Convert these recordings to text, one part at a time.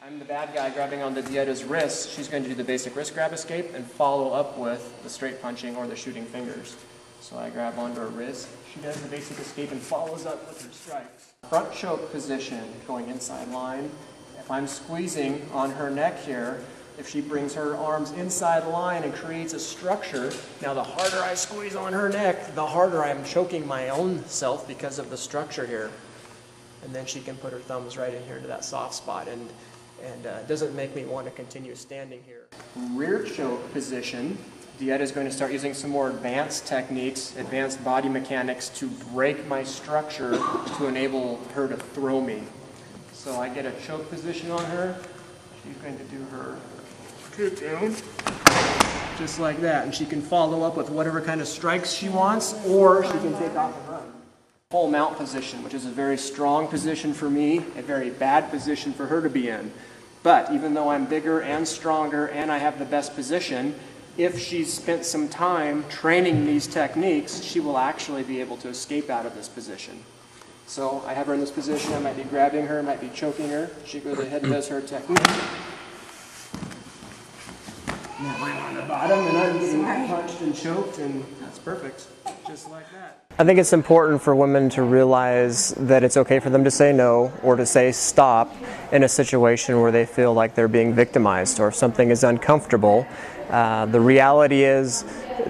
I'm the bad guy grabbing on the Dietta's wrist. She's going to do the basic wrist grab escape and follow up with the straight punching or the shooting fingers. So I grab onto her wrist. She does the basic escape and follows up with her strikes. Front choke position, going inside line. If I'm squeezing on her neck here, if she brings her arms inside line and creates a structure, now the harder I squeeze on her neck, the harder I'm choking my own self because of the structure here. And then she can put her thumbs right in here to that soft spot, and it doesn't make me want to continue standing here. Rear choke position. Dietta is going to start using some more advanced techniques, advanced body mechanics to break my structure to enable her to throw me. So I get a choke position on her. She's going to do her kick down, just like that. And she can follow up with whatever kind of strikes she wants, or she can take off and run. Full mount position, which is a very strong position for me, a very bad position for her to be in. But even though I'm bigger and stronger and I have the best position, if she's spent some time training these techniques, she will actually be able to escape out of this position. So I have her in this position. I might be grabbing her, I might be choking her. She goes ahead and does her technique. Now I'm on the bottom and I'm getting punched and choked, and that's perfect. Just like that. I think it's important for women to realize that it's okay for them to say no or to say stop in a situation where they feel like they're being victimized or if something is uncomfortable. The reality is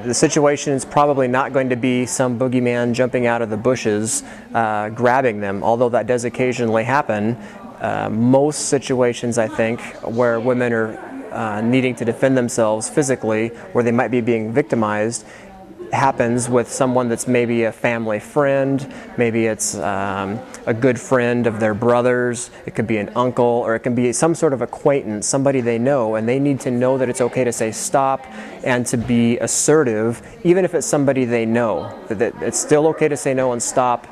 the situation is probably not going to be some boogeyman jumping out of the bushes grabbing them, although that does occasionally happen. Most situations, I think, where women are needing to defend themselves physically, where they might be being victimized, happens with someone that's maybe a family friend, maybe it's a good friend of their brother's, it could be an uncle, or it can be some sort of acquaintance, somebody they know, and they need to know that it's okay to say stop and to be assertive, even if it's somebody they know, that it's still okay to say no and stop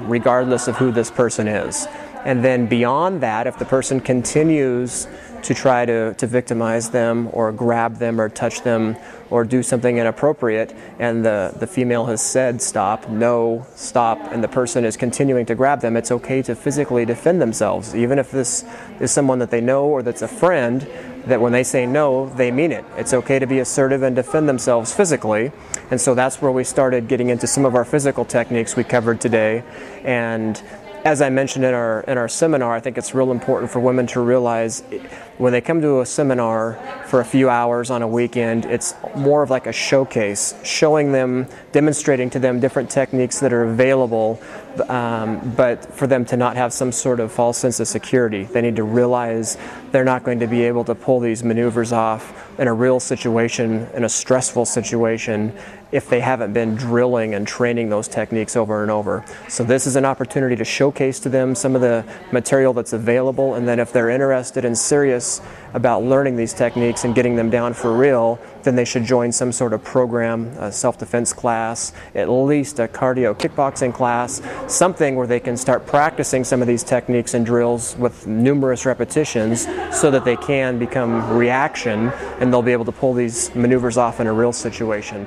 regardless of who this person is. And then beyond that, if the person continues to try to victimize them or grab them or touch them or do something inappropriate, and the female has said stop, no, stop, and the person is continuing to grab them, it's okay to physically defend themselves. Even if this is someone that they know or that's a friend, that when they say no, they mean it. It's okay to be assertive and defend themselves physically. And so that's where we started getting into some of our physical techniques we covered today. And as I mentioned in our seminar, I think it's real important for women to realize when they come to a seminar for a few hours on a weekend, it's more of like a showcase, showing them, demonstrating to them different techniques that are available, but for them to not have some sort of false sense of security. They need to realize they're not going to be able to pull these maneuvers off in a real situation, in a stressful situation, if they haven't been drilling and training those techniques over and over. So this is an opportunity to showcase to them some of the material that's available, and then if they're interested and serious about learning these techniques and getting them down for real, then they should join some sort of program, a self-defense class, at least a cardio kickboxing class, something where they can start practicing some of these techniques and drills with numerous repetitions so that they can become reaction and they'll be able to pull these maneuvers off in a real situation.